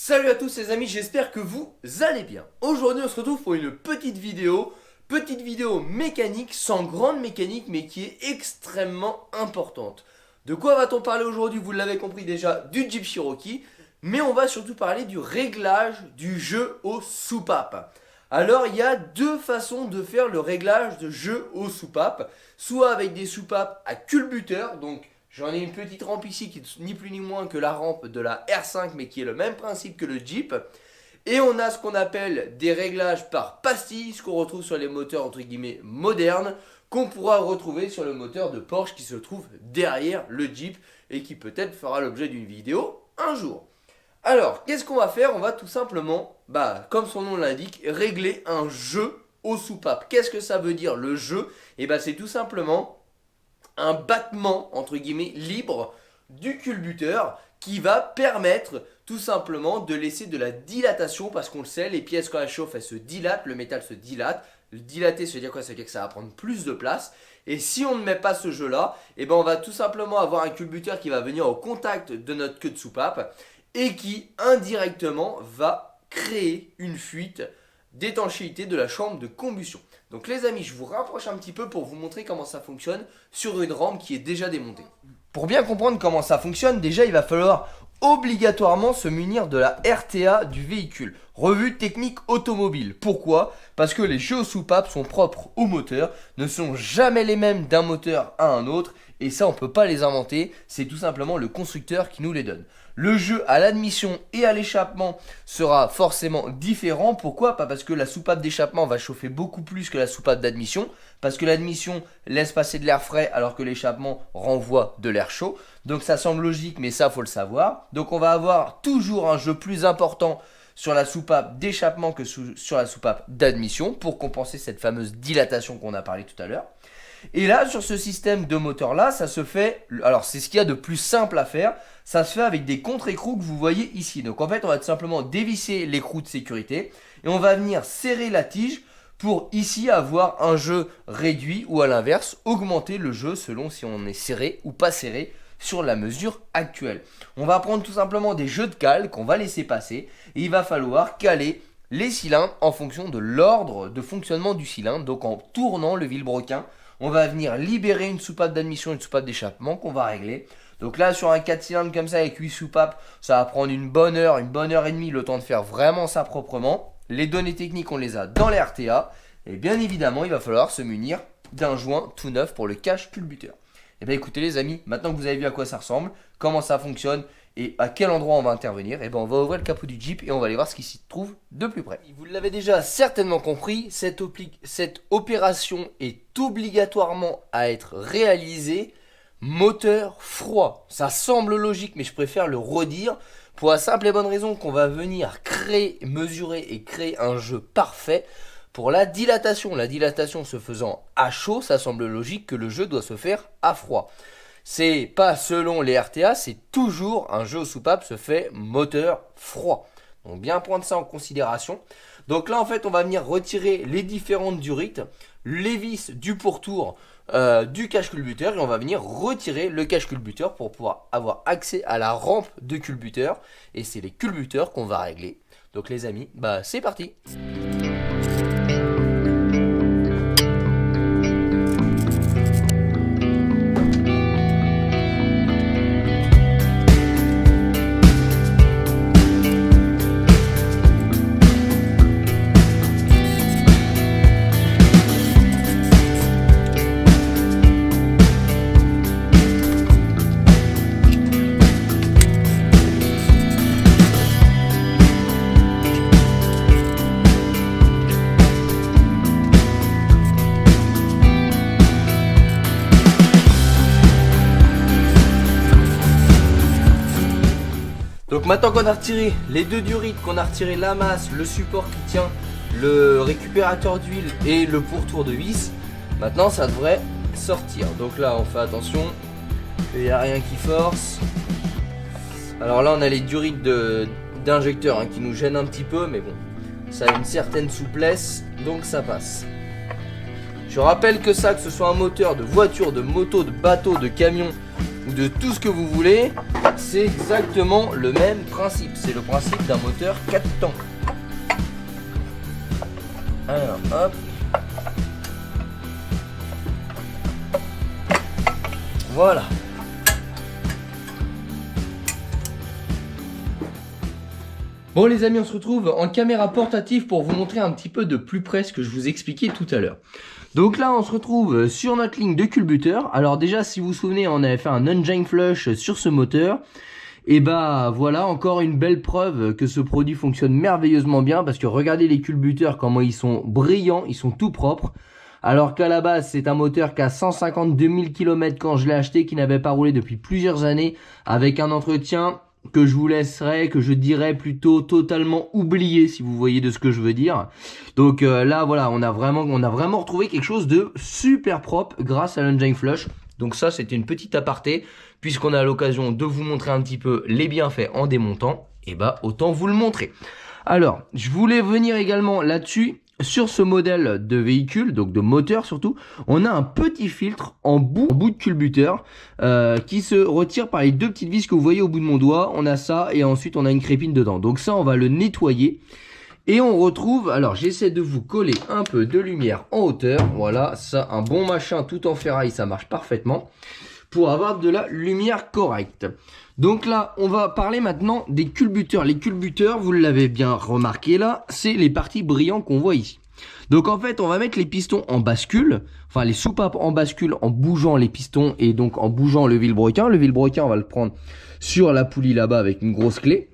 Salut à tous les amis, j'espère que vous allez bien. Aujourd'hui on se retrouve pour une petite vidéo mécanique, sans grande mécanique mais qui est extrêmement importante. De quoi va-t-on parler aujourd'hui? Vous l'avez compris déjà, du Jeep Cherokee, mais on va surtout parler du réglage du jeu aux soupapes. Alors il y a deux façons de faire le réglage de jeu aux soupapes, soit avec des soupapes à culbuteur, donc j'en ai une petite rampe ici qui est ni plus ni moins que la rampe de la R5 mais qui est le même principe que le Jeep. Et on a ce qu'on appelle des réglages par pastille, ce qu'on retrouve sur les moteurs entre guillemets modernes, qu'on pourra retrouver sur le moteur de Porsche qui se trouve derrière le Jeep et qui peut-être fera l'objet d'une vidéo un jour. Alors, qu'est-ce qu'on va faire? On va tout simplement, comme son nom l'indique, régler un jeu aux soupapes. Qu'est-ce que ça veut dire le jeu? Et c'est tout simplement un battement entre guillemets libre du culbuteur qui va permettre tout simplement de laisser de la dilatation, parce qu'on le sait, les pièces quand elles chauffent elles se dilatent, le métal se dilate. Le dilater, ça veut dire quoi? Ça veut dire que ça va prendre plus de place. Et si on ne met pas ce jeu là, on va tout simplement avoir un culbuteur qui va venir au contact de notre queue de soupape et qui indirectement va créer une fuite d'étanchéité de la chambre de combustion. Donc les amis, je vous rapproche un petit peu pour vous montrer comment ça fonctionne sur une rampe qui est déjà démontée. Pour bien comprendre comment ça fonctionne, déjà il va falloir obligatoirement se munir de la RTA du véhicule, revue technique automobile. Pourquoi? Parce que les jeux aux soupapes sont propres au moteur, ne sont jamais les mêmes d'un moteur à un autre, et ça on peut pas les inventer, c'est tout simplement le constructeur qui nous les donne. Le jeu à l'admission et à l'échappement sera forcément différent. Pourquoi? Pas parce que la soupape d'échappement va chauffer beaucoup plus que la soupape d'admission, parce que l'admission laisse passer de l'air frais alors que l'échappement renvoie de l'air chaud. Donc ça semble logique, mais ça faut le savoir. Donc on va avoir toujours un jeu plus important sur la soupape d'échappement que sur la soupape d'admission pour compenser cette fameuse dilatation qu'on a parlé tout à l'heure. Et là, sur ce système de moteur là, ça se fait, alors c'est ce qu'il y a de plus simple à faire, ça se fait avec des contre-écrous que vous voyez ici. Donc en fait, on va tout simplement dévisser l'écrou de sécurité et on va venir serrer la tige pour ici avoir un jeu réduit ou à l'inverse, augmenter le jeu selon si on est serré ou pas serré sur la mesure actuelle. On va prendre tout simplement des jeux de cale qu'on va laisser passer et il va falloir caler les cylindres en fonction de l'ordre de fonctionnement du cylindre. Donc en tournant le vilebrequin, on va venir libérer une soupape d'admission et une soupape d'échappement qu'on va régler. Donc là, sur un 4 cylindres comme ça avec 8 soupapes, ça va prendre une bonne heure et demie, le temps de faire vraiment ça proprement. Les données techniques, on les a dans les RTA. Et bien évidemment, il va falloir se munir d'un joint tout neuf pour le cache culbuteur. Et bien écoutez les amis, maintenant que vous avez vu à quoi ça ressemble, comment ça fonctionne et à quel endroit on va intervenir, on va ouvrir le capot du Jeep et on va aller voir ce qui s'y trouve de plus près. Vous l'avez déjà certainement compris, cette opération est obligatoirement à être réalisée moteur froid. Ça semble logique mais je préfère le redire pour la simple et bonne raison qu'on va venir mesurer et créer un jeu parfait pour la dilatation. La dilatation se faisant à chaud, ça semble logique que le jeu doit se faire à froid. C'est pas selon les RTA, c'est toujours un jeu aux soupapes se fait moteur froid. Donc bien prendre ça en considération. Donc là en fait on va venir retirer les différentes durites, les vis du pourtour du cache culbuteur et on va venir retirer le cache culbuteur pour pouvoir avoir accès à la rampe de culbuteur. Et c'est les culbuteurs qu'on va régler. Donc les amis, c'est parti. Donc maintenant qu'on a retiré les deux durites, qu'on a retiré la masse, le support qui tient le récupérateur d'huile et le pourtour de vis, maintenant ça devrait sortir. Donc là on fait attention qu'il n'y a rien qui force. Alors là on a les durites d'injecteur qui nous gênent un petit peu, mais bon, ça a une certaine souplesse, donc ça passe. Je rappelle que ce soit un moteur de voiture, de moto, de bateau, de camion ou de tout ce que vous voulez, c'est exactement le même principe. C'est le principe d'un moteur 4 temps. Alors, hop. Voilà. Bon les amis, on se retrouve en caméra portative pour vous montrer un petit peu de plus près ce que je vous expliquais tout à l'heure. Donc là on se retrouve sur notre ligne de culbuteur. Alors déjà si vous vous souvenez, on avait fait un engine flush sur ce moteur. Et bah voilà, encore une belle preuve que ce produit fonctionne merveilleusement bien, parce que regardez les culbuteurs, comment ils sont brillants, ils sont tout propres. Alors qu'à la base c'est un moteur qui a 152 000 km quand je l'ai acheté, qui n'avait pas roulé depuis plusieurs années, avec un entretien que je vous laisserai, que je dirais plutôt totalement oublié, si vous voyez de ce que je veux dire. Donc là voilà, on a vraiment retrouvé quelque chose de super propre grâce à l'engine flush. Donc ça c'était une petite aparté, puisqu'on a l'occasion de vous montrer un petit peu les bienfaits en démontant, et bah autant vous le montrer. Alors je voulais venir également là-dessus. Sur ce modèle de véhicule, donc de moteur surtout, on a un petit filtre en bout de culbuteur qui se retire par les deux petites vis que vous voyez au bout de mon doigt. On a ça et ensuite on a une crépine dedans. Donc ça on va le nettoyer et on retrouve, alors j'essaie de vous coller un peu de lumière en hauteur. Voilà, ça un bon machin tout en ferraille, ça marche parfaitement pour avoir de la lumière correcte. Donc là, on va parler maintenant des culbuteurs. Les culbuteurs, vous l'avez bien remarqué là, c'est les parties brillantes qu'on voit ici. Donc en fait, on va mettre les pistons en bascule, enfin les soupapes en bascule en bougeant les pistons et donc en bougeant le vilebrequin. Le vilebrequin, on va le prendre sur la poulie là-bas avec une grosse clé,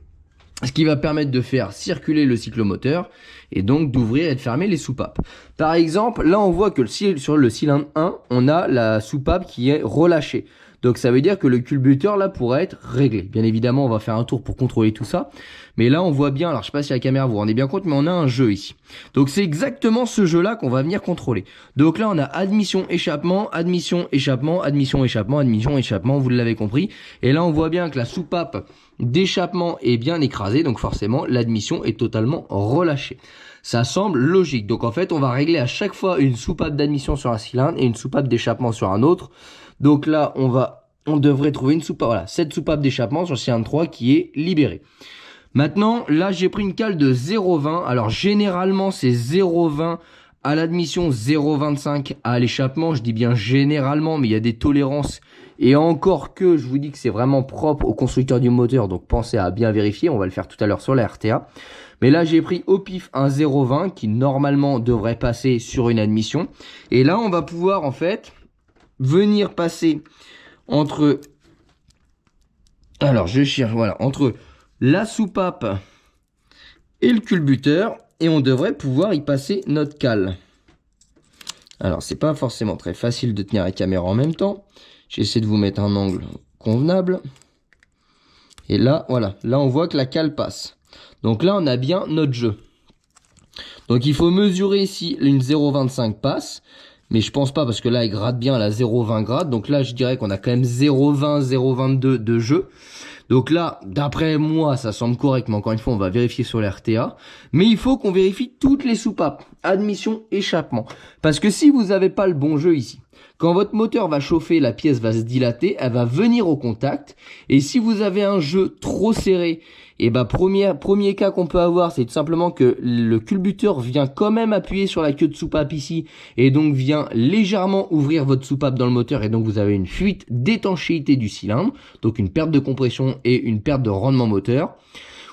ce qui va permettre de faire circuler le cyclomoteur et donc d'ouvrir et de fermer les soupapes. Par exemple, là on voit que sur le cylindre 1, on a la soupape qui est relâchée. Donc ça veut dire que le culbuteur là pourrait être réglé. Bien évidemment, on va faire un tour pour contrôler tout ça. Mais là, on voit bien, alors je sais pas si la caméra vous rendez bien compte, mais on a un jeu ici. Donc c'est exactement ce jeu-là qu'on va venir contrôler. Donc là, on a admission, échappement, admission, échappement, admission, échappement, admission, échappement, vous l'avez compris. Et là, on voit bien que la soupape d'échappement est bien écrasée. Donc forcément, l'admission est totalement relâchée. Ça semble logique. Donc en fait, on va régler à chaque fois une soupape d'admission sur un cylindre et une soupape d'échappement sur un autre. Donc là, on devrait trouver une soupape, voilà, cette soupape d'échappement sur le cylindre 3 qui est libérée. Maintenant, là, j'ai pris une cale de 0,20. Alors, généralement, c'est 0,20 à l'admission, 0,25 à l'échappement. Je dis bien généralement, mais il y a des tolérances. Et encore que, je vous dis que c'est vraiment propre au constructeur du moteur. Donc, pensez à bien vérifier. On va le faire tout à l'heure sur la RTA. Mais là, j'ai pris au pif un 0,20 qui, normalement, devrait passer sur une admission. Et là, on va pouvoir, en fait, venir passer entre... Alors, je cherche, voilà, entre la soupape et le culbuteur, et on devrait pouvoir y passer notre cale. Alors, c'est pas forcément très facile de tenir la caméra en même temps. J'essaie de vous mettre un angle convenable. Et là, voilà, là on voit que la cale passe. Donc là, on a bien notre jeu. Donc il faut mesurer si une 0,25 passe. Mais je pense pas parce que là, il gratte bien à la 0,20 grade. Donc là, je dirais qu'on a quand même 0,20, 0,22 de jeu. Donc là, d'après moi, ça semble correct. Mais encore une fois, on va vérifier sur l'RTA. Mais il faut qu'on vérifie toutes les soupapes. Admission, échappement. Parce que si vous n'avez pas le bon jeu ici, quand votre moteur va chauffer, la pièce va se dilater, elle va venir au contact. Et si vous avez un jeu trop serré, et bah premier cas qu'on peut avoir, c'est tout simplement que le culbuteur vient quand même appuyer sur la queue de soupape ici, et donc vient légèrement ouvrir votre soupape dans le moteur, et donc vous avez une fuite d'étanchéité du cylindre, donc une perte de compression et une perte de rendement moteur.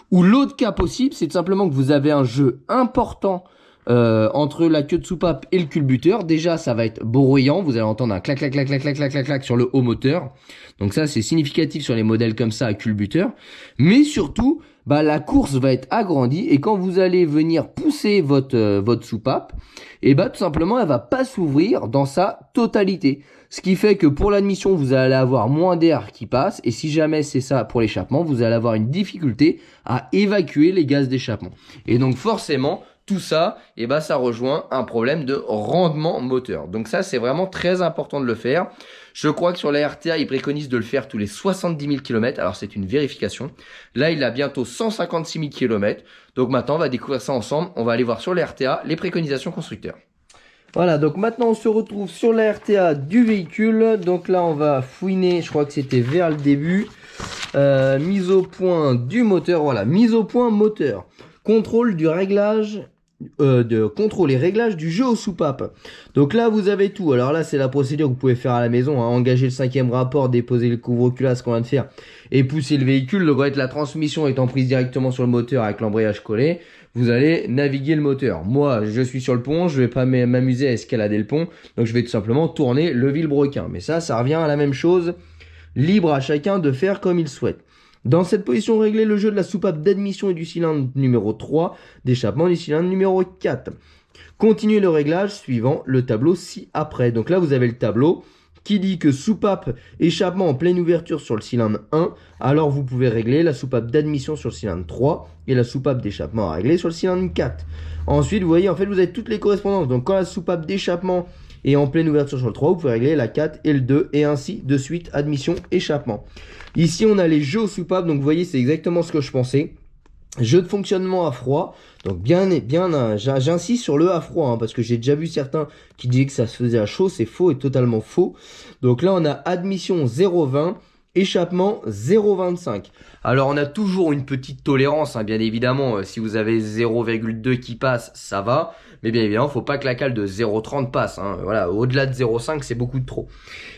Ou l'autre cas possible, c'est tout simplement que vous avez un jeu important entre la queue de soupape et le culbuteur. Déjà ça va être bruyant, vous allez entendre un clac clac clac clac clac clac clac clac sur le haut moteur. Donc ça c'est significatif sur les modèles comme ça à culbuteur. Mais surtout, bah, la course va être agrandie et quand vous allez venir pousser votre soupape, et bah tout simplement elle va pas s'ouvrir dans sa totalité. Ce qui fait que pour l'admission, vous allez avoir moins d'air qui passe. Et si jamais c'est ça pour l'échappement, vous allez avoir une difficulté à évacuer les gaz d'échappement. Et donc forcément, tout ça, et bah, ça rejoint un problème de rendement moteur. Donc ça, c'est vraiment très important de le faire. Je crois que sur la RTA, ils préconisent de le faire tous les 70 000 km. Alors c'est une vérification. Là, il a bientôt 156 000 km. Donc maintenant, on va découvrir ça ensemble. On va aller voir sur la RTA les préconisations constructeurs. Voilà, donc maintenant on se retrouve sur la RTA du véhicule. Donc là on va fouiner, je crois que c'était vers le début. Mise au point du moteur, voilà, mise au point moteur. Contrôle du réglage, contrôle et réglage du jeu aux soupapes. Donc là vous avez tout. Alors là c'est la procédure que vous pouvez faire à la maison, hein. Engager le 5e rapport, déposer le couvre-culasse qu'on vient de faire et pousser le véhicule. Donc la transmission étant prise directement sur le moteur avec l'embrayage collé, vous allez naviguer le moteur. Moi je suis sur le pont, je vais pas m'amuser à escalader le pont, donc je vais tout simplement tourner le vilebrequin. Mais ça revient à la même chose. Libre à chacun de faire comme il souhaite. Dans cette position, réglez le jeu de la soupape d'admission et du cylindre numéro 3, d'échappement du cylindre numéro 4. Continuez le réglage suivant le tableau ci-après. Donc là, vous avez le tableau qui dit que soupape échappement en pleine ouverture sur le cylindre 1, alors vous pouvez régler la soupape d'admission sur le cylindre 3 et la soupape d'échappement à régler sur le cylindre 4. Ensuite, vous voyez, en fait, vous avez toutes les correspondances. Donc quand la soupape d'échappement et en pleine ouverture sur le 3, vous pouvez régler la 4 et le 2 et ainsi de suite, admission, échappement. Ici, on a les jeux aux soupapes, donc vous voyez, c'est exactement ce que je pensais. Jeu de fonctionnement à froid, donc j'insiste sur le à froid, hein, parce que j'ai déjà vu certains qui disaient que ça se faisait à chaud, c'est faux et totalement faux. Donc là, on a admission 0,20, échappement 0,25. Alors on a toujours une petite tolérance, hein, bien évidemment, si vous avez 0,2 qui passe, ça va. Mais bien évidemment, il ne faut pas que la cale de 0,30 passe, hein. Voilà, au-delà de 0,5, c'est beaucoup de trop.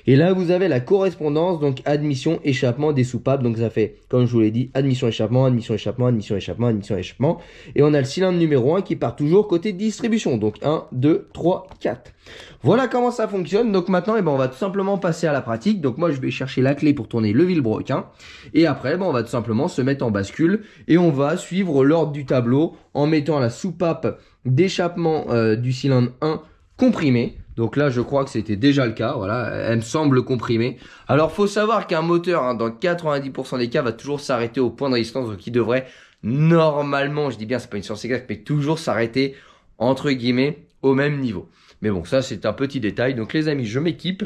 Et là, vous avez la correspondance, donc admission, échappement des soupapes. Donc ça fait, comme je vous l'ai dit, admission, échappement, admission, échappement, admission, échappement, admission, échappement. Et on a le cylindre numéro 1 qui part toujours côté distribution. Donc 1, 2, 3, 4. Voilà comment ça fonctionne. Donc maintenant, on va tout simplement passer à la pratique. Donc moi, je vais chercher la clé pour tourner le vilebrequin. Et après, on va tout simplement se mettre en bascule. Et on va suivre l'ordre du tableau en mettant la soupape d'échappement du cylindre 1 comprimée. Donc là, je crois que c'était déjà le cas. Voilà, elle me semble comprimée. Alors, faut savoir qu'un moteur, hein, dans 90% des cas, va toujours s'arrêter au point de résistance. Donc, il devrait normalement, je dis bien, c'est pas une science exacte, mais toujours s'arrêter, entre guillemets, au même niveau. Mais bon, ça, c'est un petit détail. Donc, les amis, je m'équipe.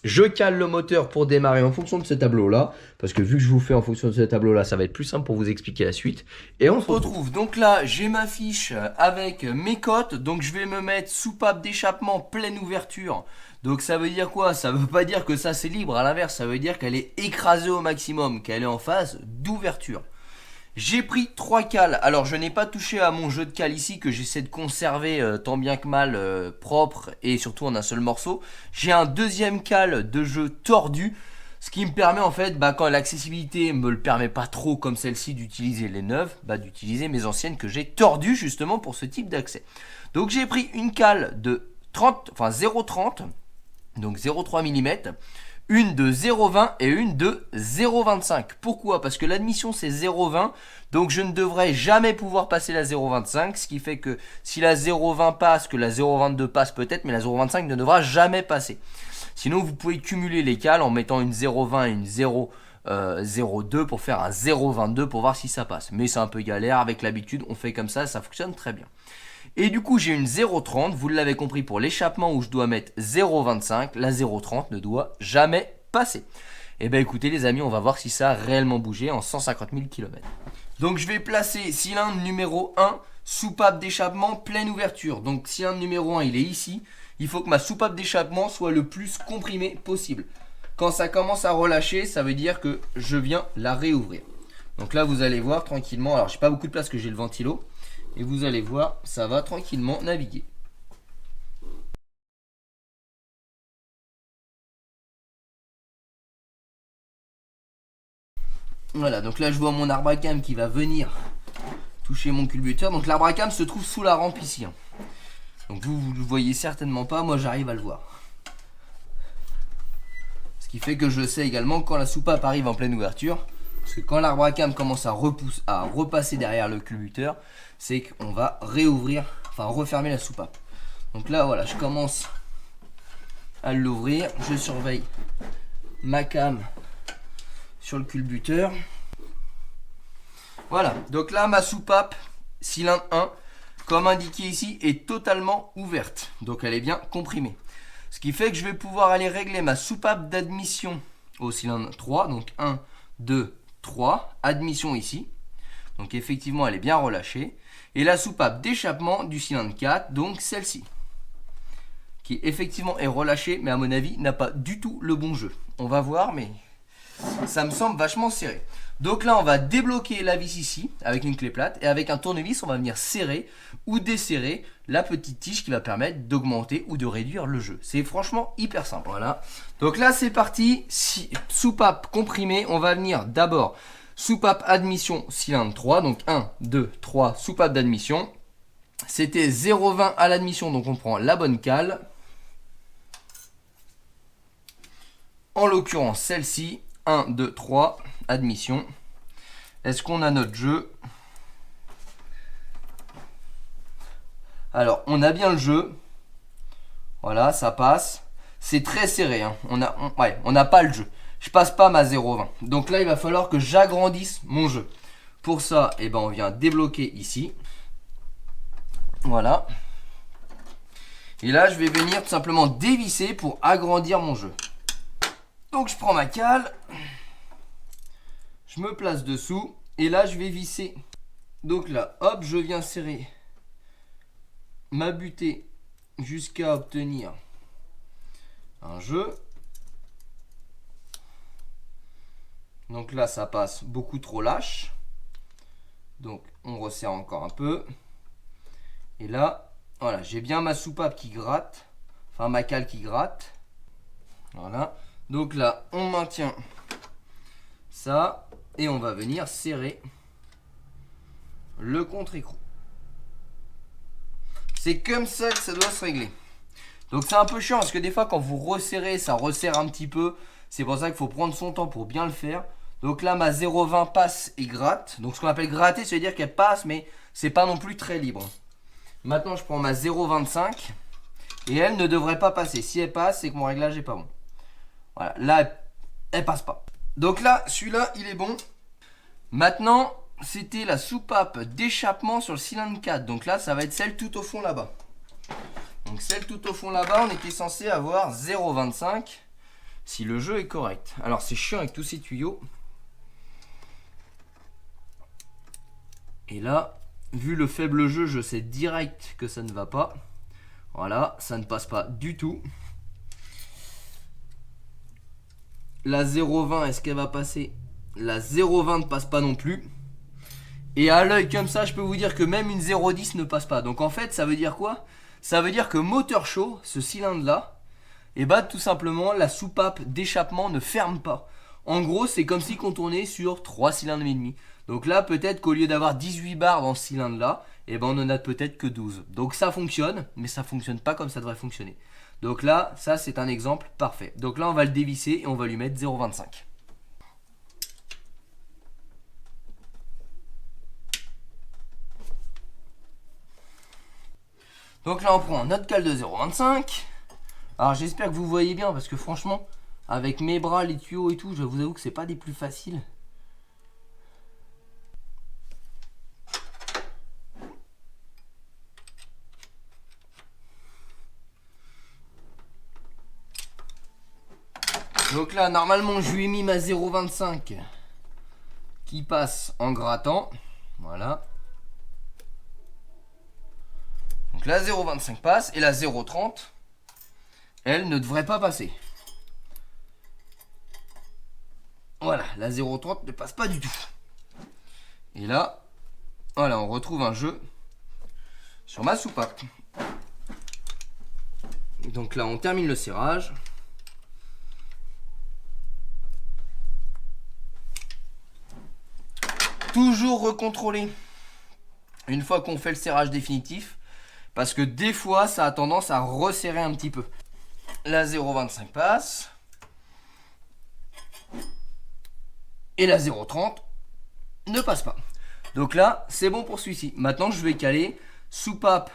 Je cale le moteur pour démarrer en fonction de ce tableau-là. Parce que vu que je vous fais en fonction de ce tableau-là, ça va être plus simple pour vous expliquer la suite. Et on se retrouve. Donc là, j'ai ma fiche avec mes cotes. Donc je vais me mettre soupape d'échappement pleine ouverture. Donc ça veut dire quoi? Ça veut pas dire que ça c'est libre. À l'inverse, ça veut dire qu'elle est écrasée au maximum, qu'elle est en phase d'ouverture. J'ai pris 3 cales. Alors je n'ai pas touché à mon jeu de cales ici que j'essaie de conserver tant bien que mal propre et surtout en un seul morceau. J'ai un deuxième cale de jeu tordu, ce qui me permet en fait, quand l'accessibilité me le permet pas trop comme celle-ci d'utiliser les neuves, d'utiliser mes anciennes que j'ai tordues justement pour ce type d'accès. Donc j'ai pris une cale de 0,30, donc 0,3 mm. Une de 0,20 et une de 0,25. Pourquoi? Parce que l'admission c'est 0,20, donc je ne devrais jamais pouvoir passer la 0,25, ce qui fait que si la 0,20 passe, que la 0,22 passe peut-être, mais la 0,25 ne devra jamais passer. Sinon vous pouvez cumuler les cales en mettant une 0,20 et une 0,02 pour faire un 0,22 pour voir si ça passe. Mais c'est un peu galère, avec l'habitude on fait comme ça fonctionne très bien. Et du coup j'ai une 0,30, vous l'avez compris, pour l'échappement où je dois mettre 0,25, la 0,30 ne doit jamais passer. Et bien écoutez les amis, on va voir si ça a réellement bougé en 150 000 km. Donc je vais placer cylindre numéro 1, soupape d'échappement pleine ouverture. Donc cylindre numéro 1 il est ici, il faut que ma soupape d'échappement soit le plus comprimée possible. Quand ça commence à relâcher, ça veut dire que je viens la réouvrir. Donc là vous allez voir tranquillement, alors j'ai pas beaucoup de place que j'ai le ventilo. Et vous allez voir, ça va tranquillement naviguer. Voilà, donc là je vois mon arbre à cam qui va venir toucher mon culbuteur. Donc l'arbre à cam se trouve sous la rampe ici, hein. Donc vous ne le voyez certainement pas, moi j'arrive à le voir. Ce qui fait que je sais également quand la soupape arrive en pleine ouverture. Parce que quand l'arbre à cam commence à repasser derrière le culbuteur, c'est qu'on va réouvrir, refermer la soupape. Donc là, voilà, je commence à l'ouvrir. Je surveille ma cam sur le culbuteur. Voilà, donc là, ma soupape, cylindre 1, comme indiqué ici, est totalement ouverte. Donc elle est bien comprimée. Ce qui fait que je vais pouvoir aller régler ma soupape d'admission au cylindre 3. Donc 1, 2, 3, admission ici. Donc effectivement elle est bien relâchée. Et la soupape d'échappement du cylindre 4, donc celle-ci. qui effectivement est relâché, mais à mon avis n'a pas du tout le bon jeu. On va voir, mais ça me semble vachement serré. Donc là, on va débloquer la vis ici avec une clé plate et avec un tournevis, on va venir serrer ou desserrer la petite tige qui va permettre d'augmenter ou de réduire le jeu. C'est franchement hyper simple. Voilà. Donc là, c'est parti. Soupape comprimée, on va venir d'abord soupape admission cylindre 3. Donc 1, 2, 3, soupape d'admission. C'était 0,20 à l'admission, donc on prend la bonne cale. En l'occurrence, celle-ci, 1, 2, 3, admission. Est-ce qu'on a notre jeu? Alors, on a bien le jeu. Voilà, ça passe. C'est très serré, hein. On n'a pas le jeu. Je passe pas ma 0,20. Donc là, il va falloir que j'agrandisse mon jeu. Pour ça, eh ben, on vient débloquer ici. Voilà. Et là, je vais venir tout simplement dévisser pour agrandir mon jeu. Donc, je prends ma cale. Je me place dessous. Et là, je vais visser. Donc là, hop, je viens serrer ma butée jusqu'à obtenir un jeu. Donc là, ça passe beaucoup trop lâche. Donc, on resserre encore un peu. Et là, voilà, j'ai bien ma soupape qui gratte. Enfin, ma cale qui gratte. Voilà. Donc là, on maintient ça. Et on va venir serrer le contre-écrou. C'est comme ça que ça doit se régler. Donc c'est un peu chiant parce que des fois quand vous resserrez, ça resserre un petit peu. C'est pour ça qu'il faut prendre son temps pour bien le faire. Donc là, ma 0,20 passe et gratte. Donc ce qu'on appelle gratter, ça veut dire qu'elle passe, mais c'est pas non plus très libre. Maintenant, je prends ma 0,25 et elle ne devrait pas passer. Si elle passe, c'est que mon réglage n'est pas bon. Voilà, là, elle passe pas. Donc là, celui-là, il est bon. Maintenant, c'était la soupape d'échappement sur le cylindre 4. Donc là, ça va être celle tout au fond là-bas. Donc celle tout au fond là-bas, on était censé avoir 0,25 si le jeu est correct. Alors c'est chiant avec tous ces tuyaux. Et là, vu le faible jeu, je sais direct que ça ne va pas. Voilà, ça ne passe pas du tout. La 0,20, est-ce qu'elle va passer? La 0,20 ne passe pas non plus. Et à l'œil comme ça, je peux vous dire que même une 0,10 ne passe pas. Donc en fait, ça veut dire quoi? Ça veut dire que moteur chaud, ce cylindre-là, et bah tout simplement, la soupape d'échappement ne ferme pas. En gros, c'est comme si on tournait sur 3 cylindres et demi. Donc là, peut-être qu'au lieu d'avoir 18 barres dans ce cylindre-là, et ben on en a peut-être que 12. Donc ça fonctionne, mais ça fonctionne pas comme ça devrait fonctionner. Donc là, ça c'est un exemple parfait. Donc là, on va le dévisser et on va lui mettre 0,25. Donc là, on prend notre cale de 0,25. Alors j'espère que vous voyez bien parce que franchement, avec mes bras, les tuyaux et tout, je vous avoue que c'est pas des plus faciles. Donc là, normalement, je lui ai mis ma 0,25 qui passe en grattant. Voilà. Donc la 0,25 passe et la 0,30, elle ne devrait pas passer. Voilà, la 0,30 ne passe pas du tout. Et là, voilà, on retrouve un jeu sur ma soupape. Donc là, on termine le serrage. Toujours recontrôler une fois qu'on fait le serrage définitif. Parce que des fois, ça a tendance à resserrer un petit peu. La 0,25 passe. Et la 0,30 ne passe pas. Donc là, c'est bon pour celui-ci. Maintenant, je vais caler soupape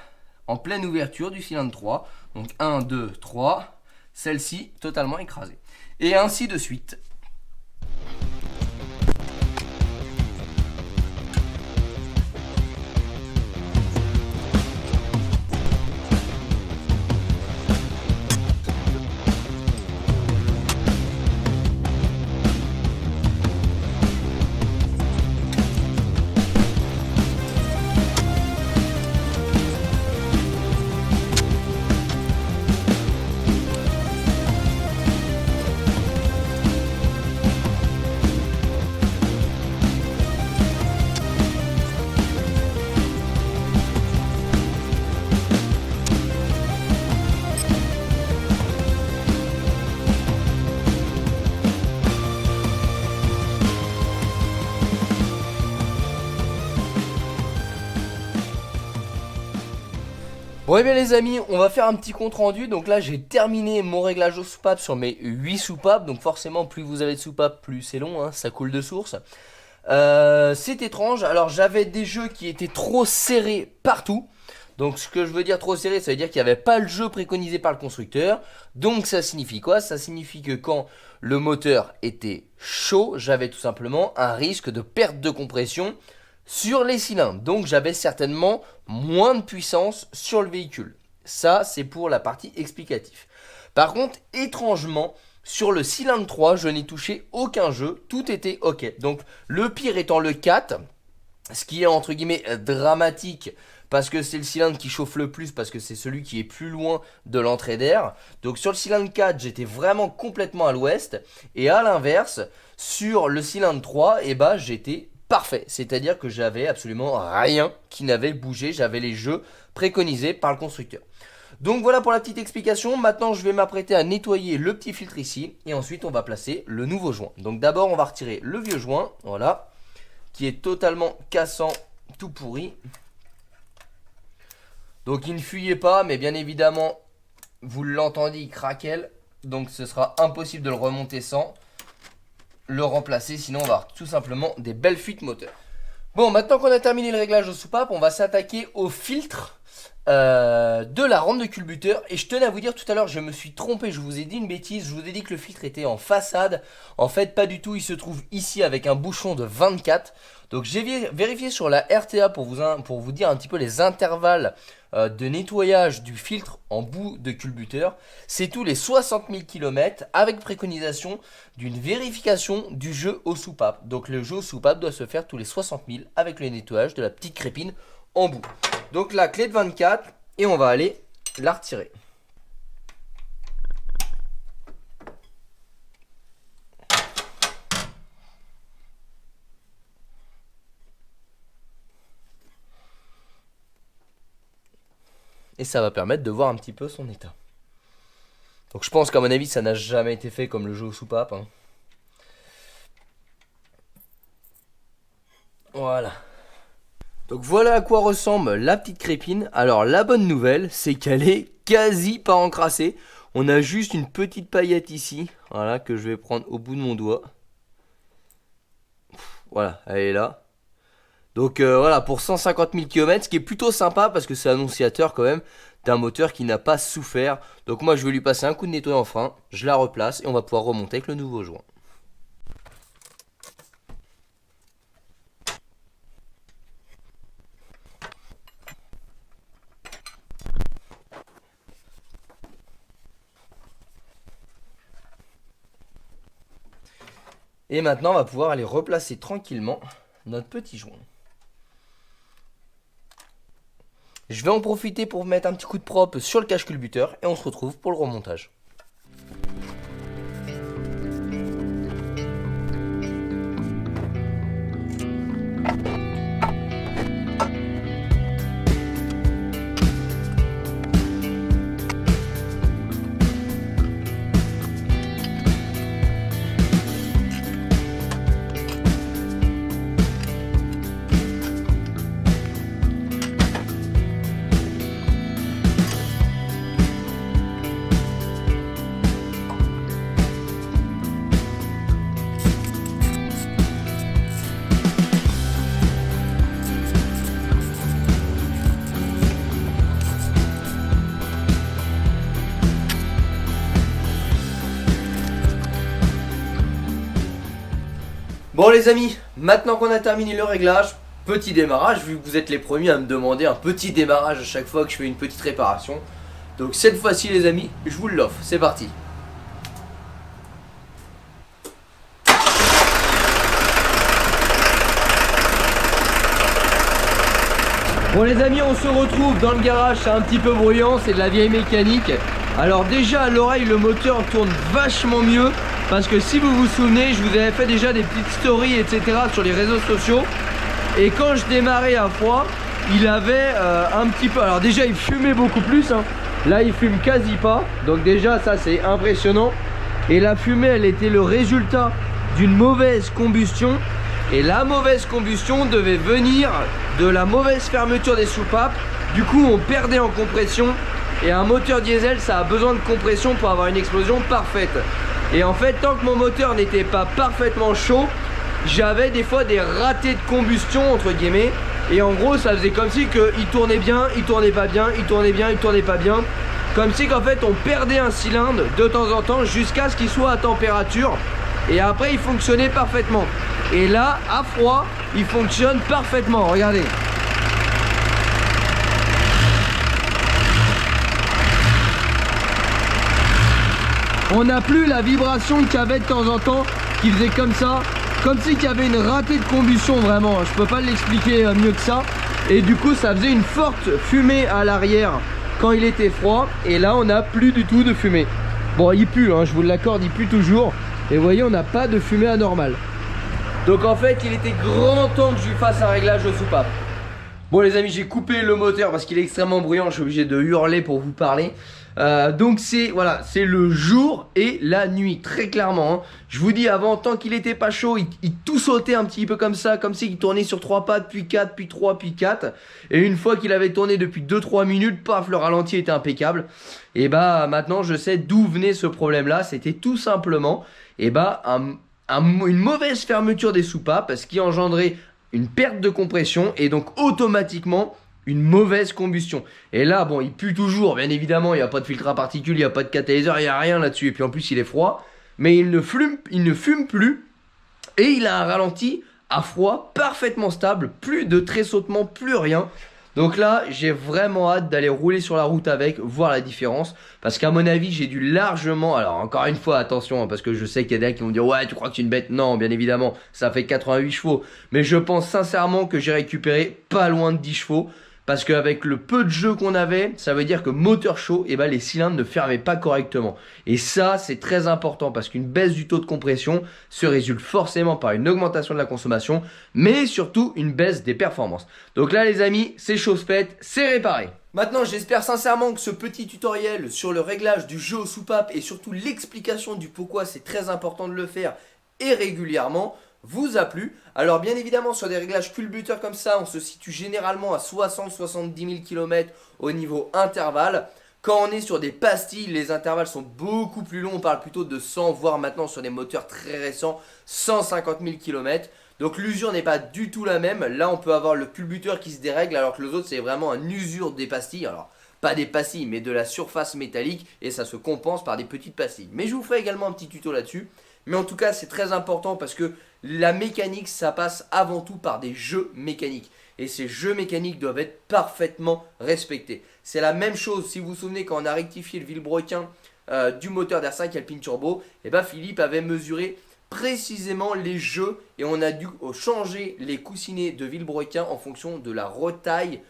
en pleine ouverture du cylindre 3. Donc 1, 2, 3. Celle-ci totalement écrasée. Et ainsi de suite. Bon et bien les amis, on va faire un petit compte rendu. Donc là j'ai terminé mon réglage aux soupapes sur mes 8 soupapes. Donc forcément plus vous avez de soupapes plus c'est long, hein, ça coule de source. C'est étrange, alors j'avais des jeux qui étaient trop serrés partout. Donc ce que je veux dire trop serré, ça veut dire qu'il n'y avait pas le jeu préconisé par le constructeur. Donc ça signifie quoi? Ça signifie que quand le moteur était chaud, j'avais tout simplement un risque de perte de compression sur les cylindres. Donc j'avais certainement moins de puissance sur le véhicule. Ça c'est pour la partie explicative. Par contre, étrangement, sur le cylindre 3, je n'ai touché aucun jeu, tout était ok. Donc le pire étant le 4, ce qui est entre guillemets dramatique parce que c'est le cylindre qui chauffe le plus, parce que c'est celui qui est plus loin de l'entrée d'air. Donc sur le cylindre 4, j'étais vraiment complètement à l'ouest. Et à l'inverse, sur le cylindre 3, eh ben, j'étais parfait. C'est-à-dire que j'avais absolument rien qui n'avait bougé. J'avais les jeux préconisés par le constructeur. Donc voilà pour la petite explication. Maintenant je vais m'apprêter à nettoyer le petit filtre ici. Et ensuite on va placer le nouveau joint. Donc d'abord on va retirer le vieux joint. Voilà. Qui est totalement cassant, tout pourri. Donc il ne fuyait pas, mais bien évidemment, vous l'entendez, il craquelle. Donc ce sera impossible de le remonter sans le remplacer. Sinon on va avoir tout simplement des belles fuites moteurs. Bon, maintenant qu'on a terminé le réglage aux soupapes, on va s'attaquer au filtre de la rampe de culbuteur. Et je tenais à vous dire tout à l'heure, je me suis trompé, je vous ai dit une bêtise. Je vous ai dit que le filtre était en façade. En fait, pas du tout, il se trouve ici avec un bouchon de 24. Donc j'ai vérifié sur la RTA pour vous dire un petit peu les intervalles de nettoyage du filtre en bout de culbuteur. C'est tous les 60 000 km avec préconisation d'une vérification du jeu aux soupapes. Donc le jeu aux soupapes doit se faire tous les 60 000 avec le nettoyage de la petite crépine en bout. Donc la clé de 24 et on va aller la retirer. Et ça va permettre de voir un petit peu son état. Donc je pense qu'à mon avis ça n'a jamais été fait comme le jeu aux soupapes, hein. Voilà. Donc voilà à quoi ressemble la petite crépine. Alors la bonne nouvelle c'est qu'elle est quasi pas encrassée. On a juste une petite paillette ici. Voilà, que je vais prendre au bout de mon doigt. Voilà, elle est là. Donc voilà, pour 150 000 km, ce qui est plutôt sympa parce que c'est annonciateur quand même d'un moteur qui n'a pas souffert. Donc moi je vais lui passer un coup de nettoyant en frein, je la replace et on va pouvoir remonter avec le nouveau joint. Et maintenant on va pouvoir aller replacer tranquillement notre petit joint. Je vais en profiter pour mettre un petit coup de propre sur le cache-culbuteur et on se retrouve pour le remontage. Bon les amis, maintenant qu'on a terminé le réglage, petit démarrage, vu que vous êtes les premiers à me demander un petit démarrage à chaque fois que je fais une petite réparation. Donc cette fois-ci les amis, je vous l'offre, c'est parti. Bon les amis, on se retrouve dans le garage, c'est un petit peu bruyant, c'est de la vieille mécanique. Alors déjà à l'oreille le moteur tourne vachement mieux. Parce que si vous vous souvenez, je vous avais fait déjà des petites stories etc. sur les réseaux sociaux. Et quand je démarrais à froid, il avait un petit peu... Alors déjà il fumait beaucoup plus, hein. Là il fume quasi pas. Donc déjà ça c'est impressionnant. Et la fumée elle était le résultat d'une mauvaise combustion. Et la mauvaise combustion devait venir de la mauvaise fermeture des soupapes Du coup on perdait en compression. Et un moteur diesel, ça a besoin de compression pour avoir une explosion parfaite. Et en fait, tant que mon moteur n'était pas parfaitement chaud, j'avais des fois des ratés de combustion entre guillemets. Et en gros ça faisait comme si il tournait bien, il tournait pas bien, il tournait bien, il tournait pas bien. Comme si qu'en fait on perdait un cylindre de temps en temps jusqu'à ce qu'il soit à température. Et après il fonctionnait parfaitement. Et là à froid il fonctionne parfaitement, regardez. On n'a plus la vibration qu'il y avait de temps en temps qui faisait comme ça. Comme si il y avait une ratée de combustion vraiment. Je peux pas l'expliquer mieux que ça. Et du coup ça faisait une forte fumée à l'arrière quand il était froid. Et là on n'a plus du tout de fumée. Bon il pue hein, je vous l'accorde, il pue toujours. Et vous voyez on n'a pas de fumée anormale. Donc en fait il était grand temps que je lui fasse un réglage de soupape. Bon les amis, j'ai coupé le moteur parce qu'il est extrêmement bruyant. Je suis obligé de hurler pour vous parler. Donc c'est voilà, c'est le jour et la nuit, très clairement hein. Je vous dis avant, tant qu'il était pas chaud, il tout sautait un petit peu comme ça, comme s'il tournait sur 3 pattes, puis 4, puis 3, puis 4. Et une fois qu'il avait tourné depuis 2-3 minutes, paf, le ralenti était impeccable. Et bah maintenant je sais d'où venait ce problème là. C'était tout simplement une mauvaise fermeture des soupapes, ce qui engendrait une perte de compression et donc automatiquement une mauvaise combustion. Et là bon il pue toujours bien évidemment, il n'y a pas de filtre à particules, il n'y a pas de catalyseur, il n'y a rien là-dessus. Et puis en plus il est froid, mais il ne fume plus. Et il a un ralenti à froid parfaitement stable, plus de tressautement, plus rien. Donc là j'ai vraiment hâte d'aller rouler sur la route avec, voir la différence. Parce qu'à mon avis j'ai dû largement, alors encore une fois attention hein, parce que je sais qu'il y a des gens qui vont dire ouais tu crois que c'est une bête. Non bien évidemment ça fait 88 chevaux. Mais je pense sincèrement que j'ai récupéré pas loin de 10 chevaux. Parce qu'avec le peu de jeu qu'on avait, ça veut dire que moteur chaud, et les cylindres ne fermaient pas correctement. Et ça, c'est très important parce qu'une baisse du taux de compression se résulte forcément par une augmentation de la consommation, mais surtout une baisse des performances. Donc là, les amis, c'est chose faite, c'est réparé. Maintenant, j'espère sincèrement que ce petit tutoriel sur le réglage du jeu aux soupapes et surtout l'explication du pourquoi c'est très important de le faire et régulièrement vous a plu. Alors bien évidemment sur des réglages culbuteurs comme ça on se situe généralement à 60-70 000 km au niveau intervalle. Quand on est sur des pastilles les intervalles sont beaucoup plus longs, on parle plutôt de 100 voire maintenant sur des moteurs très récents 150 000 km. Donc l'usure n'est pas du tout la même. Là on peut avoir le culbuteur qui se dérègle alors que les autres c'est vraiment une usure des pastilles. Alors pas des pastilles mais de la surface métallique et ça se compense par des petites pastilles. Mais je vous ferai également un petit tuto là-dessus. Mais en tout cas c'est très important parce que la mécanique ça passe avant tout par des jeux mécaniques. Et ces jeux mécaniques doivent être parfaitement respectés. C'est la même chose si vous vous souvenez quand on a rectifié le vilebrequin du moteur d'R5 Alpine Turbo. Et Philippe avait mesuré précisément les jeux et on a dû changer les coussinets de vilebrequin en fonction de la retaille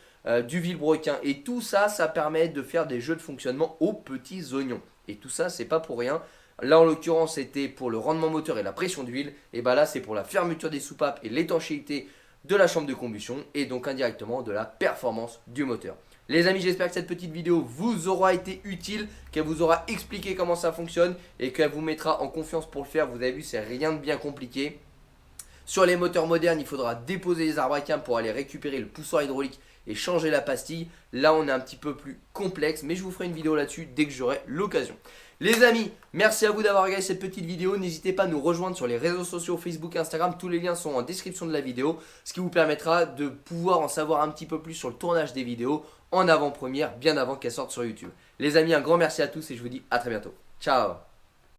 du vilebrequin. Et tout ça, ça permet de faire des jeux de fonctionnement aux petits oignons. Et tout ça c'est pas pour rien. Là en l'occurrence c'était pour le rendement moteur et la pression d'huile. Et là c'est pour la fermeture des soupapes et l'étanchéité de la chambre de combustion. Et donc indirectement de la performance du moteur. Les amis, j'espère que cette petite vidéo vous aura été utile, qu'elle vous aura expliqué comment ça fonctionne et qu'elle vous mettra en confiance pour le faire. Vous avez vu, c'est rien de bien compliqué. Sur les moteurs modernes, il faudra déposer les arbres à cam pour aller récupérer le poussoir hydraulique et changer la pastille. Là, on est un petit peu plus complexe, mais je vous ferai une vidéo là-dessus dès que j'aurai l'occasion. Les amis, merci à vous d'avoir regardé cette petite vidéo. N'hésitez pas à nous rejoindre sur les réseaux sociaux Facebook et Instagram. Tous les liens sont en description de la vidéo, ce qui vous permettra de pouvoir en savoir un petit peu plus sur le tournage des vidéos en avant-première, bien avant qu'elles sortent sur YouTube. Les amis, un grand merci à tous et je vous dis à très bientôt. Ciao!